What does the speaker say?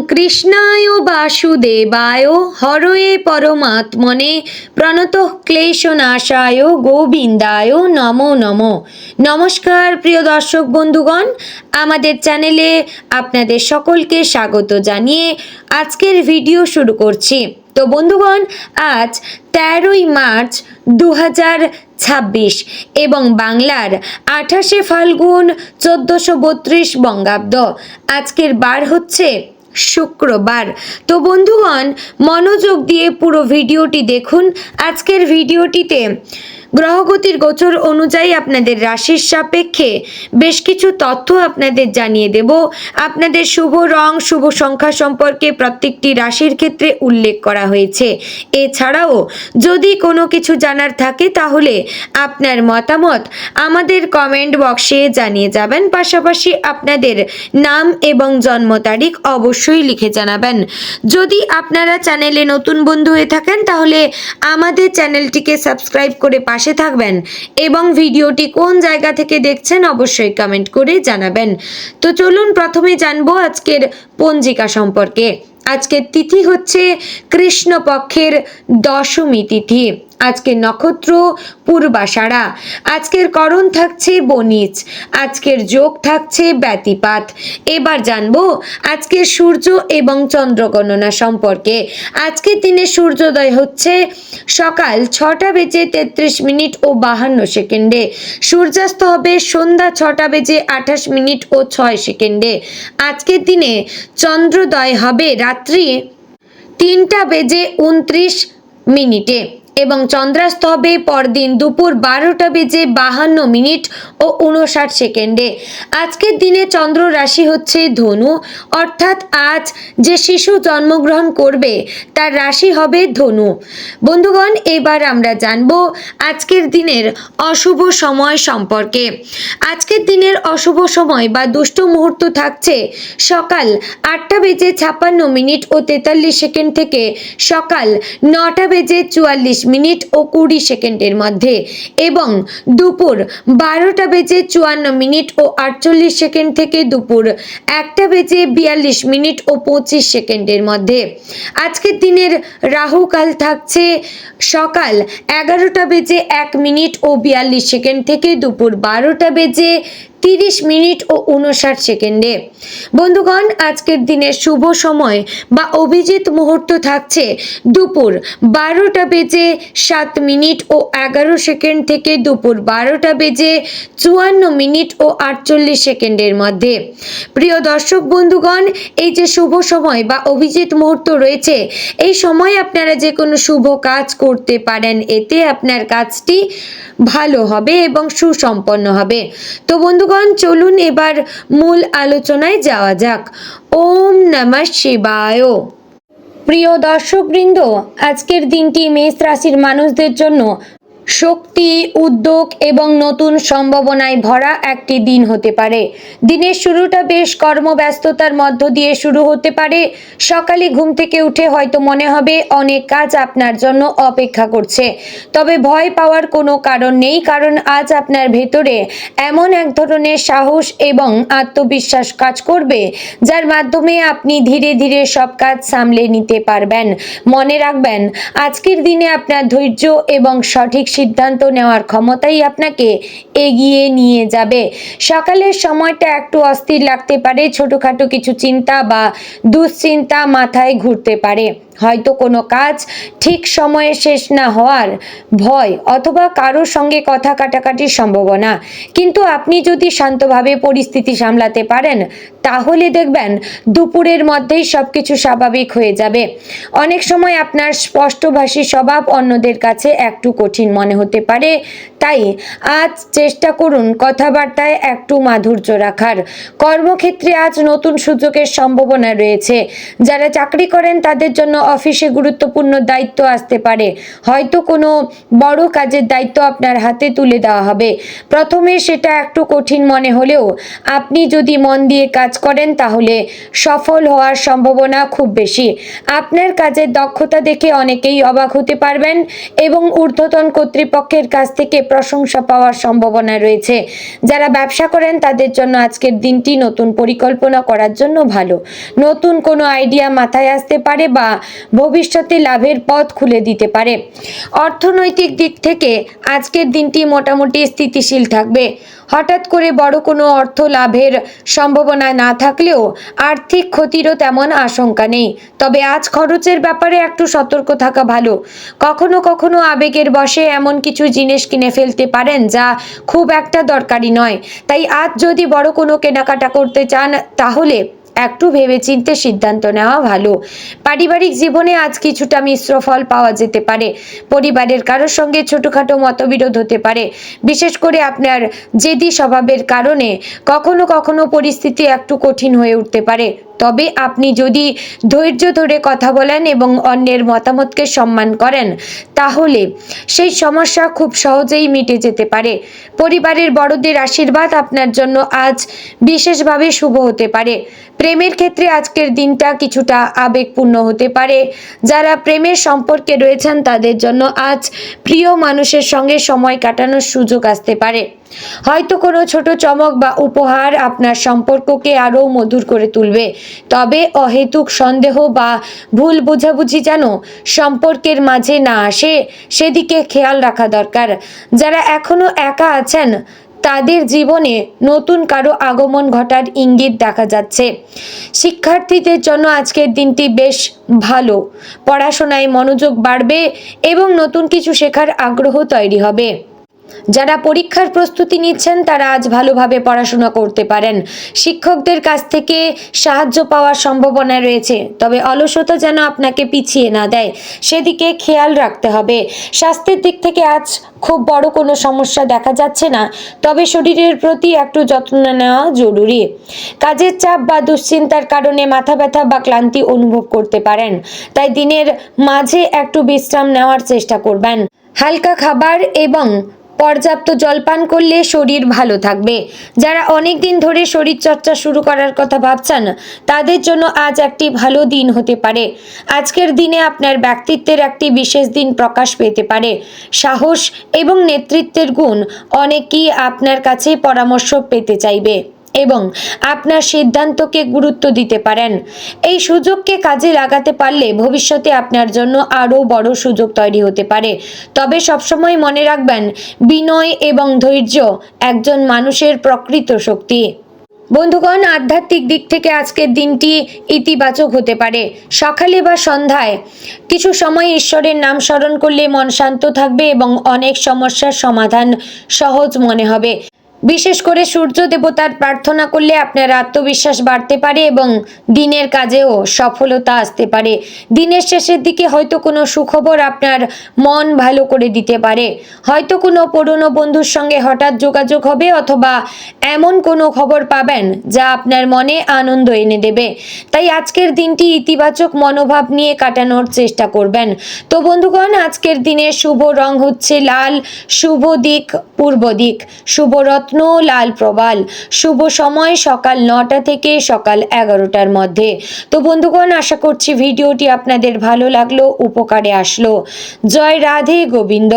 কৃষ্ণায় বাসুদেবায় হরয়ে পরমাত্মনে প্রণতঃ ক্লেশনাশায় গোবিন্দায় নমো নমো। নমস্কার প্রিয় দর্শক বন্ধুগণ, আমাদের চ্যানেলে আপনাদের সকলকে স্বাগত জানিয়ে আজকের ভিডিও শুরু করছি। তো বন্ধুগণ, আজ 13ই মার্চ 2026 এবং বাংলার 28শে ফাল্গুন 1432 বঙ্গাব্দ। আজকের বার হচ্ছে শুক্রবার। তো বন্ধুগণ, মনোযোগ দিয়ে পুরো ভিডিওটি দেখুন। আজকের ভিডিওটিতে গ্রহগতির গোচর অনুযায়ী আপনাদের রাশির সাপেক্ষে বেশ কিছু তথ্য আপনাদের জানিয়ে দেব। আপনাদের শুভ রং, শুভ সংখ্যা সম্পর্কে প্রত্যেকটি রাশির ক্ষেত্রে উল্লেখ করা হয়েছে। এছাড়াও যদি কোনো কিছু জানার থাকে তাহলে আপনার মতামত আমাদের কমেন্ট বক্সে জানিয়ে যাবেন। পাশাপাশি আপনাদের নাম এবং জন্ম তারিখ অবশ্যই লিখে জানাবেন। যদি আপনারা চ্যানেলে নতুন বন্ধু হয়ে থাকেন তাহলে আমাদের চ্যানেলটিকে সাবস্ক্রাইব করে পাশে থাকবেন এবং ভিডিওটি কোন জায়গা থেকে দেখছেন অবশ্যই কমেন্ট করে জানাবেন। তো চলুন প্রথমে জানবো আজকের পঞ্জিকা সম্পর্কে। আজকের তিথি হচ্ছে কৃষ্ণপক্ষের দশমী তিথি। আজকের নক্ষত্র পূর্বাষাঢ়া। আজকের করণ থাকছে বনিজ। আজকের যোগ থাকছে ব্যতিপাত। এবার জানবো আজকের সূর্য এবং চন্দ্র গণনা সম্পর্কে। আজকের দিনে সূর্যোদয় হচ্ছে সকাল 6:33 ও 52 সেকেন্ডে। সূর্যাস্ত হবে সন্ধ্যা 6:28 ও 6 সেকেন্ডে। আজকের দিনে চন্দ্রোদয় হবে রাত্রি 3:29 এবং চন্দ্রাস্ত হবে পরদিন দুপুর 12:52 ও 59 সেকেন্ডে। আজকের দিনে চন্দ্র রাশি হচ্ছে ধনু, অর্থাৎ আজ যে শিশু জন্মগ্রহণ করবে তার রাশি হবে ধনু। বন্ধুগণ, এবার আমরা জানবো আজকের দিনের অশুভ সময় সম্পর্কে। আজকের দিনের অশুভ সময় বা দুষ্ট মুহূর্ত থাকছে সকাল 8:56 ও 43 সেকেন্ড থেকে সকাল 9:44 ও 20 সেকেন্ডের মধ্যে এবং দুপুর 12:54 ও 48 সেকেন্ড থেকে দুপুর 1:42 ও 25 সেকেন্ডের মধ্যে। আজকের দিনের রাহুকাল থাকছে সকাল 11:01 ও 42 সেকেন্ড থেকে দুপুর 12:30 ও 59 সেকেন্ডে। বন্ধুগণ, আজকের দিনের শুভ সময় বা অভিজিৎ মুহূর্ত থাকছে দুপুর 12:07 ও 11 সেকেন্ড থেকে দুপুর 12:54 ও 48 সেকেন্ডের মধ্যে। প্রিয় দর্শক বন্ধুগণ, এই যে শুভ সময় বা অভিজিৎ মুহূর্ত রয়েছে, এই সময় আপনারা যে কোনো শুভ কাজ করতে পারেন। এতে আপনার কাজটি ভালো হবে এবং সুসম্পন্ন হবে। তো বন্ধুগণ, চলুন এবার মূল আলোচনায় যাওয়া যাক। ওম নমঃ শিবায়। প্রিয় দর্শকবৃন্দ, আজকের দিনটি মেষ রাশির মানুষদের জন্য শক্তি, উদ্যোগ এবং নতুন সম্ভাবনায় ভরা একটি দিন হতে পারে। দিনের শুরুটা বেশ কর্মব্যস্ততার মধ্য দিয়ে শুরু হতে পারে। সকালে ঘুম থেকে উঠে হয়তো মনে হবে অনেক কাজ আপনার জন্য অপেক্ষা করছে, তবে ভয় পাওয়ার কোনো কারণ নেই, কারণ আজ আপনার ভেতরে এমন এক ধরনের সাহস এবং আত্মবিশ্বাস কাজ করবে যার মাধ্যমে আপনি ধীরে ধীরে সব কাজ সামলে নিতে পারবেন। মনে রাখবেন, আজকের দিনে আপনার ধৈর্য এবং সঠিক সিদ্ধান্ত নেওয়ার ক্ষমতাই আপনাকে এগিয়ে নিয়ে যাবে। সকালের সময়টা একটু অস্থির লাগতে পারে। ছোটখাটো কিছু চিন্তা বা দুশ্চিন্তা মাথায় ঘুরতে পারে। হয়তো কোনো কাজ ঠিক সময়ে শেষ না হওয়ার ভয় অথবা কারোর সঙ্গে কথা কাটাকাটির সম্ভাবনা। কিন্তু আপনি যদি শান্তভাবে পরিস্থিতি সামলাতে পারেন তাহলে দেখবেন দুপুরের মধ্যেই সবকিছু স্বাভাবিক হয়ে যাবে। অনেক সময় আপনার স্পষ্টভাষী স্বভাব অন্যদের কাছে একটু কঠিন মনে হতে পারে, তাই আজ চেষ্টা করুন কথাবার্তায় একটু মাধুর্য রাখার। কর্মক্ষেত্রে আজ নতুন সুযোগের সম্ভাবনা রয়েছে। যারা চাকরি করেন তাদের জন্য অফিসে গুরুত্বপূর্ণ দায়িত্ব আসতে পারে, হয়তো কোনো বড় কাজের দায়িত্ব আপনার হাতে তুলে দেওয়া হবে। প্রথমে সেটা একটু কঠিন মনে হলেও আপনি যদি মন দিয়ে কাজ করেন তাহলে সফল হওয়ার সম্ভাবনা খুব বেশি। আপনার কাজের দক্ষতা দেখে অনেকেই অবাক হতে পারবেন এবং ঊর্ধ্বতন কর্তৃপক্ষের কাছ থেকে প্রশংসা পাওয়ার সম্ভাবনা রয়েছে। যারা ব্যবসা করেন তাদের জন্য আজকের দিনটি নতুন পরিকল্পনা করার জন্য ভালো। নতুন কোনো আইডিয়া মাথায় আসতে পারে বা ভবিষ্যতে লাভের পথ খুলে দিতে পারে। অর্থনৈতিক দিক থেকে আজকের দিনটি মোটামুটি স্থিতিশীল থাকবে। হঠাৎ করে বড় কোনো অর্থ লাভের সম্ভাবনা না থাকলেও আর্থিক ক্ষতিরও তেমন আশঙ্কা নেই। তবে আজ খরচের ব্যাপারে একটু সতর্ক থাকা ভালো। কখনো কখনো আবেগের বশে এমন কিছু জিনিস কিনে ফেলতে পারেন যা খুব একটা দরকারি নয়। তাই আজ যদি বড় কোনো কেনাকাটা করতে চান তাহলে একটু ভেবেচিন্তে সিদ্ধান্ত নেওয়া ভালো। পারিবারিক জীবনে আজ কিছুটা মিশ্র ফল পাওয়া যেতে পারে। পরিবারের কারোর সঙ্গে ছোটখাটো মতবিরোধ হতে পারে, বিশেষ করে আপনার জেদি স্বভাবের কারণে কখনো কখনো পরিস্থিতি একটু কঠিন হয়ে উঠতে পারে। তবে আপনি যদি ধৈর্য ধরে কথা বলেন এবং অন্যের মতামতকে সম্মান করেন তাহলে সেই সমস্যা খুব সহজেই মিটে যেতে পারে। পরিবারের বড়দের আশীর্বাদ আপনার জন্য আজ বিশেষভাবে শুভ হতে পারে। প্রেমের ক্ষেত্রে আজকের দিনটা কিছুটা আবেগপূর্ণ হতে পারে। যারা প্রেমের সম্পর্কে রয়েছেন তাদের জন্য আজ প্রিয় মানুষের সঙ্গে সময় কাটানোর সুযোগ আসতে পারে। হয়তো কোনো ছোট চমক বা উপহার আপনার সম্পর্ককে আরও মধুর করে তুলবে। তবে অহেতুক সন্দেহ বা ভুল বোঝাবুঝি যেন সম্পর্কের মাঝে না আসে সেদিকে খেয়াল রাখা দরকার। যারা এখনো একা আছেন তাদের জীবনে নতুন কারো আগমন ঘটার ইঙ্গিত দেখা যাচ্ছে। শিক্ষার্থীদের জন্য আজকের দিনটি বেশ ভালো। পড়াশোনায় মনোযোগ বাড়বে এবং নতুন কিছু শেখার আগ্রহ তৈরি হবে। যারা পরীক্ষার প্রস্তুতি নিচ্ছেন তারা আজ ভালোভাবে পড়াশোনা করতে পারেন। শিক্ষকদের কাছ থেকে সাহায্য পাওয়ার সম্ভাবনা রয়েছে, তবে অলসতা যেন আপনাকে পিছিয়ে না দেয় সেদিকে খেয়াল রাখতে হবে। স্বাস্থ্যের দিক থেকে আজ খুব বড় কোনো সমস্যা দেখা যাচ্ছে না, তবে শরীরের প্রতি একটু যত্ন নেওয়া জরুরি। কাজের চাপ বা দুশ্চিন্তার কারণে মাথা ব্যথা বা ক্লান্তি অনুভব করতে পারেন, তাই দিনের মাঝে একটু বিশ্রাম নেওয়ার চেষ্টা করবেন। হালকা খাবার এবং পর্যাপ্ত জলপান করলে শরীর ভালো থাকবে। যারা অনেক দিন ধরে শরীরচর্চা শুরু করার কথা ভাবছেন তাদের জন্য আজ একটি ভালো দিন হতে পারে। আজকের দিনে আপনার ব্যক্তিত্বের একটি বিশেষ দিন প্রকাশ পেতে পারে। সাহস এবং নেতৃত্বের গুণ অনেকেই আপনার কাছে পরামর্শ পেতে চাইবে এবং আপনার সিদ্ধান্তকে গুরুত্ব দিতে পারেন। এই সুযোগকে কাজে লাগাতে পারলে ভবিষ্যতে আপনার জন্য আরও বড় সুযোগ তৈরি হতে পারে। তবে সবসময় মনে রাখবেন, বিনয় এবং ধৈর্য একজন মানুষের প্রকৃত শক্তি। বন্ধুগণ, আধ্যাত্মিক দিক থেকে আজকের দিনটি ইতিবাচক হতে পারে। সকালে বা সন্ধ্যায় কিছু সময় ঈশ্বরের নাম স্মরণ করলে মন শান্ত থাকবে এবং অনেক সমস্যার সমাধান সহজ মনে হবে। বিশেষ করে সূর্য দেবতার প্রার্থনা করলে আপনার আত্মবিশ্বাস বাড়তে পারে এবং দিনের কাজেও সফলতা আসতে পারে। দিনের শেষের দিকে হয়তো কোনো সুখবর আপনার মন ভালো করে দিতে পারে। হয়তো কোনো পুরনো বন্ধুর সঙ্গে হঠাৎ যোগাযোগ হবে অথবা এমন কোনো খবর পাবেন যা আপনার মনে আনন্দ এনে দেবে। তাই আজকের দিনটি ইতিবাচক মনোভাব নিয়ে কাটানোর চেষ্টা করবেন। তো বন্ধুগণ, আজকের দিনের শুভ রং হচ্ছে লাল, শুভ দিক পূর্ব দিক, শুভ রত্ন লাল প্রবাল, শুভ সময় সকাল 9টা থেকে সকাল 11টার মধ্যে। তো বন্ধুগণ, আশা করছি ভিডিওটি আপনাদের ভালো লাগলো, উপকারে আসলো। জয় রাধে গোবিন্দ।